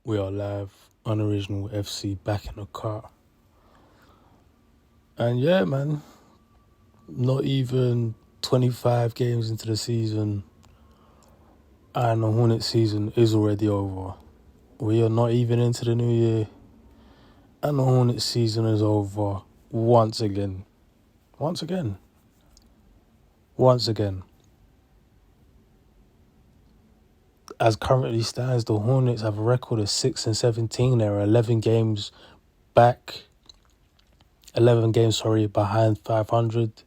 We are live, Unoriginal FC back in the car. And yeah, man, not even 25 games into the season and the Hornets season is already over. We are not even into the new year and the Hornets season is over once again. Once again. As currently stands, the Hornets have a record of 6-17. There are 11 games behind 500.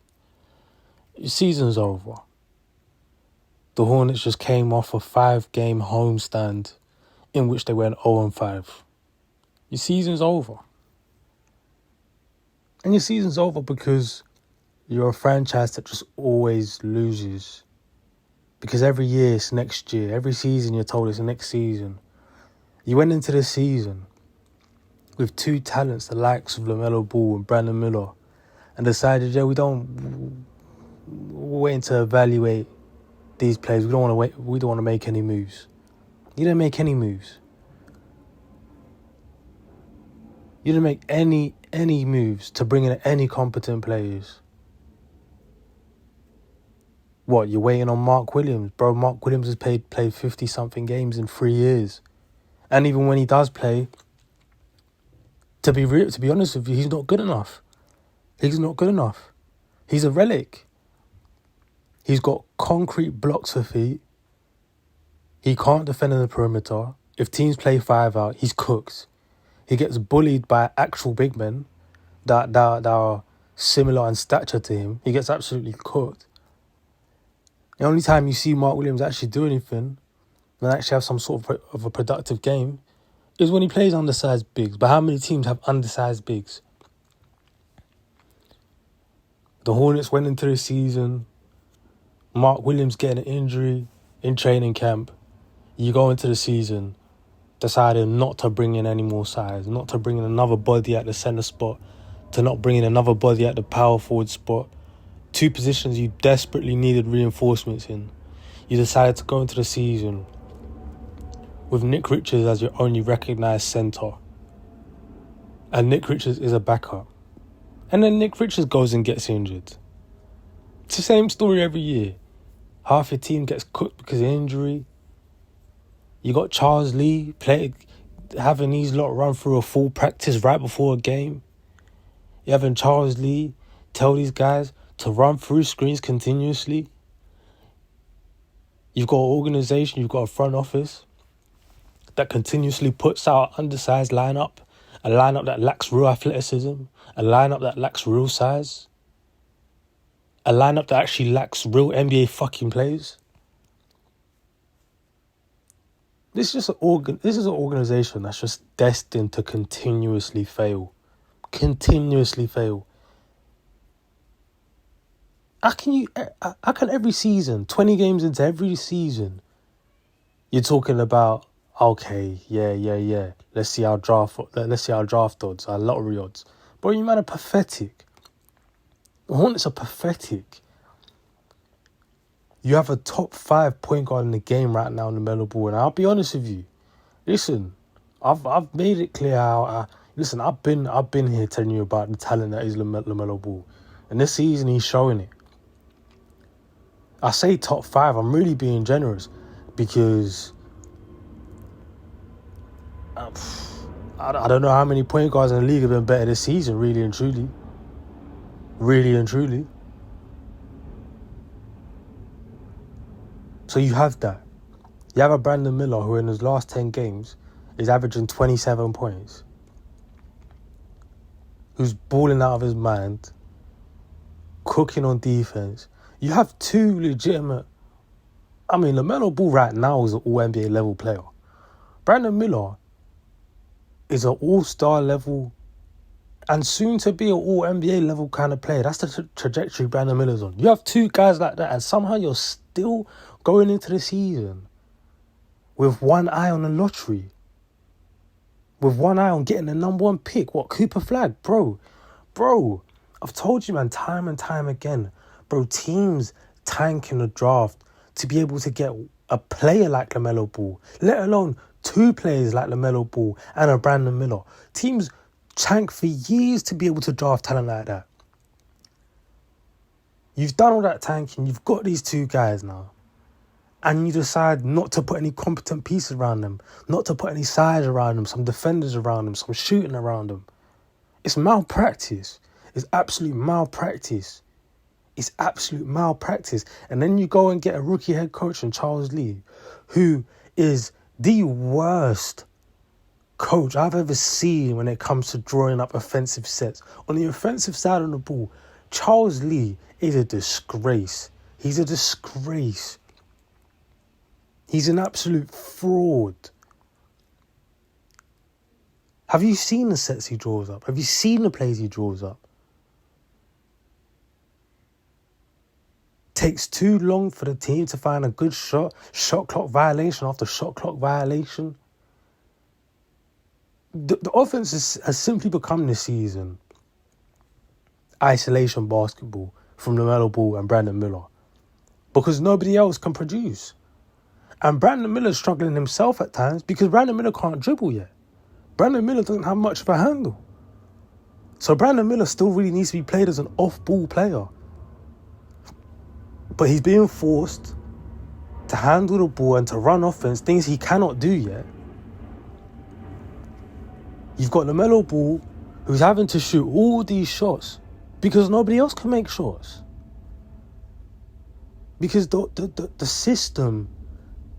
The season's over. The Hornets just came off a 5-game homestand in which they went 0-5. Your season's over. And your season's over because you're a franchise that just always loses. Because every year it's next year. Every season you're told it's next season. You went into this season with two talents, the likes of Lamelo Ball and Brandon Miller, and decided, we're waiting to evaluate these players. We don't want to make any moves. You didn't make any moves. You didn't make any moves to bring in any competent players. What, you're waiting on Mark Williams? Bro, Mark Williams has played 50-something games in 3 years. And even when he does play, to be honest with you, he's not good enough. He's not good enough. He's a relic. He's got concrete blocks for feet. He can't defend in the perimeter. If teams play 5 out, he's cooked. He gets bullied by actual big men that are similar in stature to him. He gets absolutely cooked. The only time you see Mark Williams actually do anything and actually have some sort of a productive game is when he plays undersized bigs. But how many teams have undersized bigs? The Hornets went into the season, Mark Williams getting an injury in training camp. You go into the season deciding not to bring in any more size, not to bring in another body at the centre spot, to not bring in another body at the power forward spot. 2 positions you desperately needed reinforcements in. You decided to go into the season with Nick Richards as your only recognised centre. And Nick Richards is a backup. And then Nick Richards goes and gets injured. It's the same story every year. Half your team gets cooked because of injury. You got Charles Lee having these lot run through a full practice right before a game. You're having Charles Lee tell these guys to run through screens continuously. You've got an organisation, you've got a front office that continuously puts out an undersized lineup, a lineup that lacks real athleticism, a lineup that lacks real size, a lineup that actually lacks real NBA fucking players. This is an organisation that's just destined to continuously fail. How can every season, 20 games into every season, you're talking about, okay, yeah. Let's see our draft odds, our lottery odds. Bro, you man are pathetic. The Hornets are pathetic. You have a top 5 point guard in the game right now in Lamelo Ball, and I'll be honest with you. Listen, I've made it clear how. I've been here telling you about the talent that is Lamelo Ball, and this season he's showing it. I say top 5. I'm really being generous because I don't know how many point guards in the league have been better this season, really and truly. So you have that. You have a Brandon Miller who in his last 10 games is averaging 27 points. Who's balling out of his mind, cooking on defense. You have 2 legitimate... Lamelo Ball right now is an all-NBA level player. Brandon Miller is an all-star level and soon to be an all-NBA level kind of player. That's the trajectory Brandon Miller's on. You have 2 guys like that and somehow you're still going into the season with one eye on the lottery. With one eye on getting the number 1 pick. What, Cooper Flag? Bro, I've told you, man, time and time again. Bro, teams tank in the draft to be able to get a player like Lamelo Ball, let alone two players like Lamelo Ball and a Brandon Miller. Teams tank for years to be able to draft talent like that. You've done all that tanking, you've got these two guys now, and you decide not to put any competent pieces around them, not to put any size around them, some defenders around them, some shooting around them. It's malpractice. It's absolute malpractice. It's absolute malpractice. And then you go and get a rookie head coach in Charles Lee, who is the worst coach I've ever seen when it comes to drawing up offensive sets. On the offensive side of the ball, Charles Lee is a disgrace. He's a disgrace. He's an absolute fraud. Have you seen the sets he draws up? Have you seen the plays he draws up? Takes too long for the team to find a good shot clock violation after shot clock violation. The offense has simply become this season isolation basketball from Lamelo Ball and Brandon Miller, because nobody else can produce. And Brandon Miller's struggling himself at times because Brandon Miller can't dribble yet. Brandon Miller doesn't have much of a handle. So Brandon Miller still really needs to be played as an off-ball player. But he's being forced to handle the ball and to run offense, things he cannot do yet. You've got Lamelo Ball, who's having to shoot all these shots because nobody else can make shots. Because the system,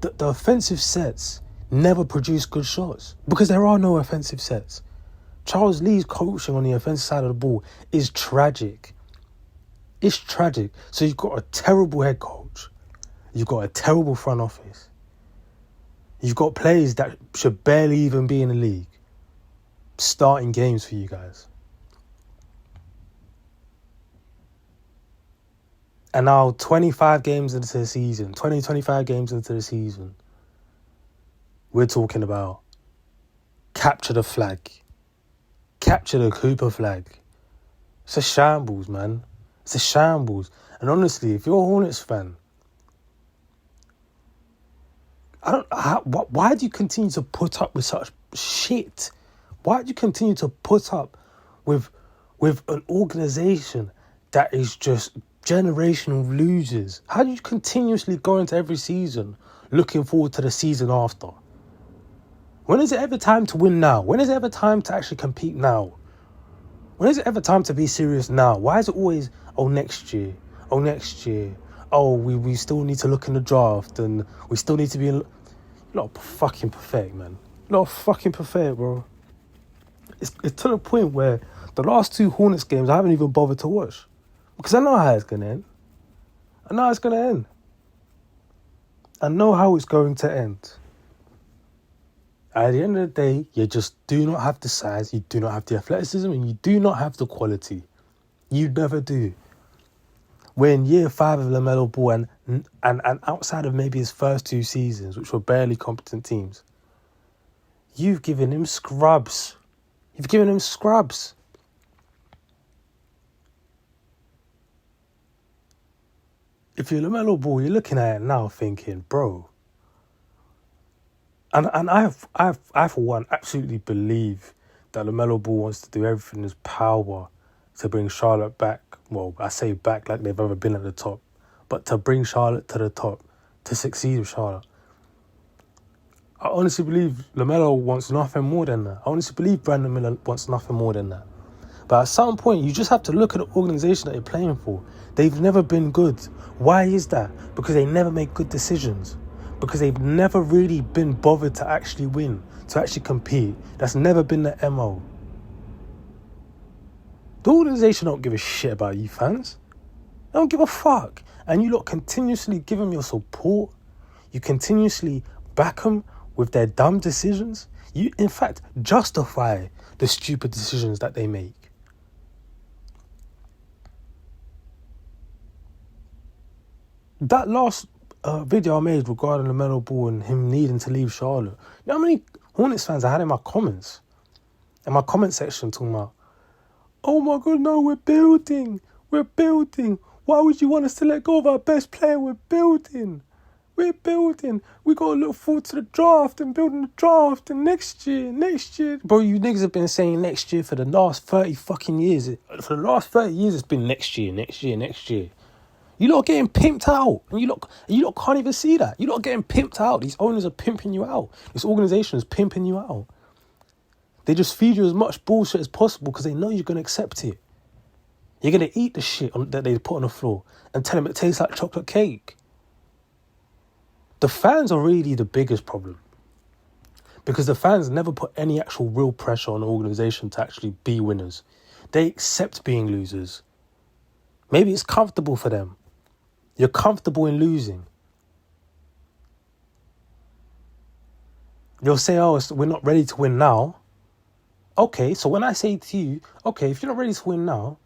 the offensive sets never produce good shots because there are no offensive sets. Charles Lee's coaching on the offensive side of the ball is tragic. It's tragic. So you've got a terrible head coach. You've got a terrible front office. You've got players that should barely even be in the league starting games for you guys. And now 25 games into the season, 25 games into the season, we're talking about capture the flag. Capture the Cooper flag. It's a shambles, man. It's a shambles. And honestly, if you're a Hornets fan, why do you continue to put up with such shit? Why do you continue to put up with an organisation that is just generational losers? How do you continuously go into every season looking forward to the season after? When is it ever time to win now? When is it ever time to actually compete now? When is it ever time to be serious now? Why is it always, next year? Next year. We still need to look in the draft and we still need to be... Not fucking pathetic, man. Not fucking pathetic, bro. It's to the point where the last two Hornets games I haven't even bothered to watch. Because I know how it's going to end. I know how it's going to end. I know how it's going to end. At the end of the day, you just do not have the size, you do not have the athleticism, and you do not have the quality. You never do. We're in year 5 of Lamelo Ball, and outside of maybe his first 2 seasons, which were barely competent teams, you've given him scrubs. You've given him scrubs. If you're Lamelo Ball, you're looking at it now thinking, bro. And I for one absolutely believe that Lamelo Ball wants to do everything in his power to bring Charlotte back. Well, I say back like they've ever been at the top, but to bring Charlotte to the top, to succeed with Charlotte. I honestly believe Lamelo wants nothing more than that. I honestly believe Brandon Miller wants nothing more than that. But at some point, you just have to look at the organisation that you're playing for. They've never been good. Why is that? Because they never make good decisions. Because they've never really been bothered to actually win, to actually compete. That's never been the MO. The organisation don't give a shit about you fans. They don't give a fuck. And you lot continuously give them your support. You continuously back them with their dumb decisions. You, in fact, justify the stupid decisions that they make. That last video I made regarding Lamelo Ball and him needing to leave Charlotte. You know how many Hornets fans I had in my comments? In my comment section talking about, oh my God, no, we're building. Why would you want us to let go of our best player? We're building. We're building. We got to look forward to the draft and building the draft and next year. Bro, you niggas have been saying next year for the last 30 fucking years. For the last 30 years, it's been next year. You lot are getting pimped out. And you lot can't even see that. You lot are getting pimped out. These owners are pimping you out. This organisation is pimping you out. They just feed you as much bullshit as possible because they know you're going to accept it. You're going to eat the shit that they put on the floor and tell them it tastes like chocolate cake. The fans are really the biggest problem. Because the fans never put any actual real pressure on the organisation to actually be winners. They accept being losers. Maybe it's comfortable for them. You're comfortable in losing. You'll say, oh, we're not ready to win now. Okay, so when I say to you, okay, if you're not ready to win now,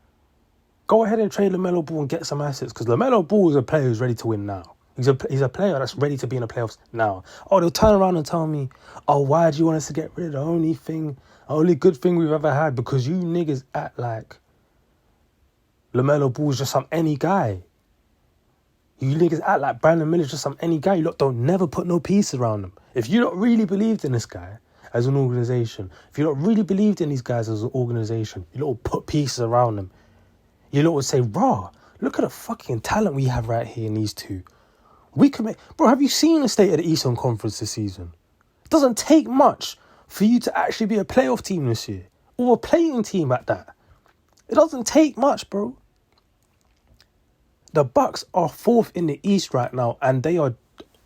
go ahead and trade Lamelo Ball and get some assets. Because Lamelo Ball is a player who's ready to win now. He's a player that's ready to be in the playoffs now. Oh, they'll turn around and tell me, oh, why do you want us to get rid of the only good thing we've ever had? Because you niggas act like Lamelo Ball's just some any guy. You niggas act like Brandon Miller's just some any guy. You lot don't never put no peace around him. If you don't really believed in this guy as an organisation, if you don't really believed in these guys as an organisation, you lot will put pieces around them. You lot would say, raw, look at the fucking talent we have right here in these two. We can make... Bro, have you seen the state of the Eastern Conference this season? It doesn't take much for you to actually be a playoff team this year. Or a playing team at that. It doesn't take much, bro. The Bucks are fourth in the East right now, and they are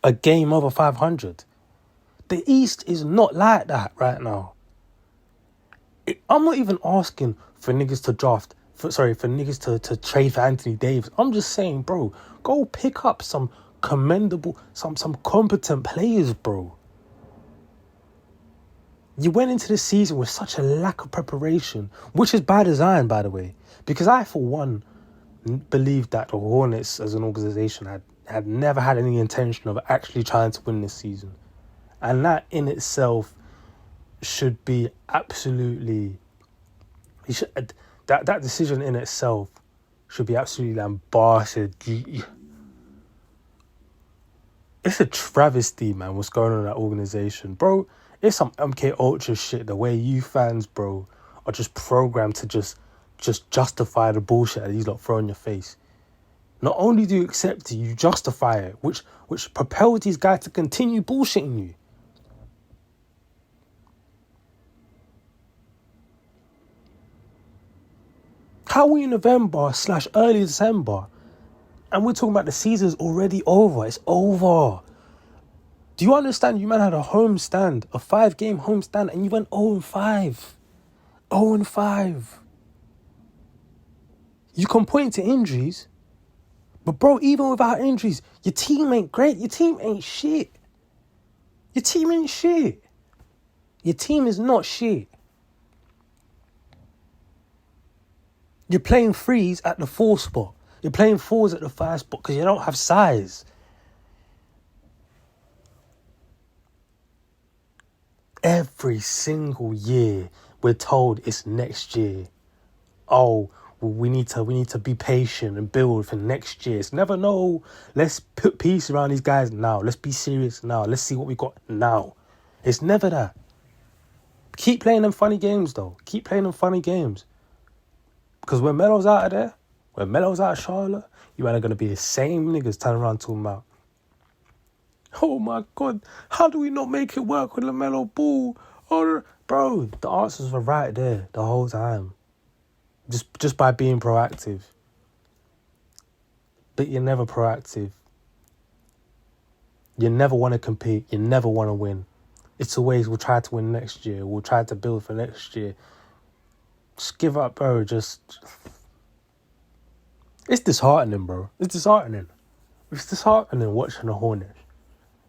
a game over 500. The East is not like that right now. I'm not even asking for niggas to draft, for niggas to trade for Anthony Davis. I'm just saying, bro, go pick up some commendable, some competent players, bro. You went into the season with such a lack of preparation, which is by design, by the way, because I, for one, believed that the Hornets as an organisation had never had any intention of actually trying to win this season. And that in itself should be absolutely... That decision in itself should be absolutely lambasted. It's a travesty, man, what's going on in that organisation. Bro, it's some MK Ultra shit, the way you fans, bro, are just programmed to just justify the bullshit that these lot throw in your face. Not only do you accept it, you justify it, which propels these guys to continue bullshitting you. How are we in November / early December and we're talking about the season's already over? It's over. Do you understand? You man had a 5-game home stand, and you went 0-5. 0-5. You can point to injuries, but bro, even without injuries, your team ain't great. Your team ain't shit. Your team ain't shit. Your team is not shit. You're playing threes at the 4 spot. You're playing 4s at the 5 spot because you don't have size. Every single year, we're told it's next year. Oh, we need to be patient and build for next year. It's never, no, let's put peace around these guys now. Let's be serious now. Let's see what we got now. It's never that. Keep playing them funny games, though. Keep playing them funny games. Because when Melo's out of there, when Melo's out of Charlotte, you ain't going to be the same niggas turning around talking about, oh my God, how do we not make it work with Lamelo Ball? Oh, bro, the answers were right there the whole time. Just by being proactive. But you're never proactive. You never want to compete. You never want to win. It's always, we'll try to win next year. We'll try to build for next year. Just give up, bro. It's disheartening, bro. It's disheartening. It's disheartening watching the Hornets.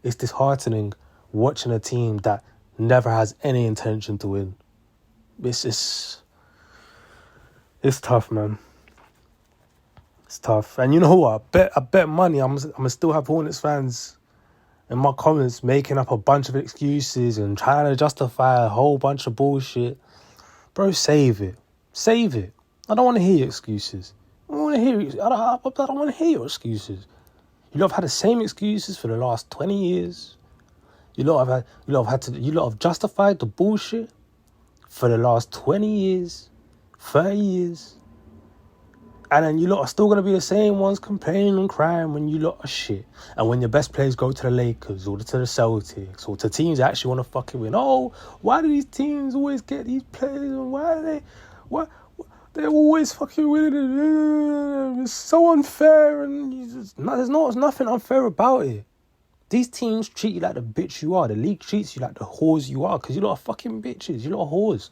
It's disheartening watching a team that never has any intention to win. It's tough, man. It's tough. And you know what? I bet money I'm gonna still have Hornets fans in my comments making up a bunch of excuses and trying to justify a whole bunch of bullshit. Bro, save it. Save it. I don't want to hear your excuses. I don't want to hear your excuses. You lot have had the same excuses for the last 20 years. You lot have justified the bullshit for the last 20 years, 30 years. And then you lot are still going to be the same ones complaining and crying when you lot are shit. And when your best players go to the Lakers or to the Celtics or to teams that actually want to fucking win. Oh, why do these teams always get these players? And why do they... They're always fucking winning. It's so unfair. And there's nothing unfair about it. These teams treat you like the bitch you are. The league treats you like the whores you are. Because you lot are fucking bitches. You lot are whores.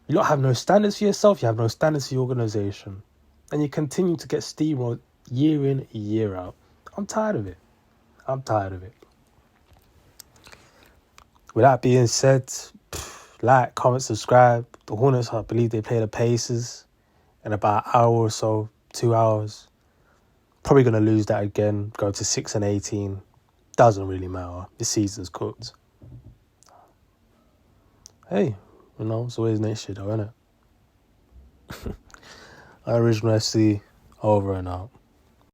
You don't have no standards for yourself. You have no standards for your organisation. And you continue to get steamrolled year in, year out. I'm tired of it. With that being said, like, comment, subscribe. The Hornets, I believe they play the Pacers in about an hour or so, 2 hours. Probably going to lose that again, go to 6-18. Doesn't really matter. The season's cooked. Hey. It's always next year though, isn't it? Original FC, over and out.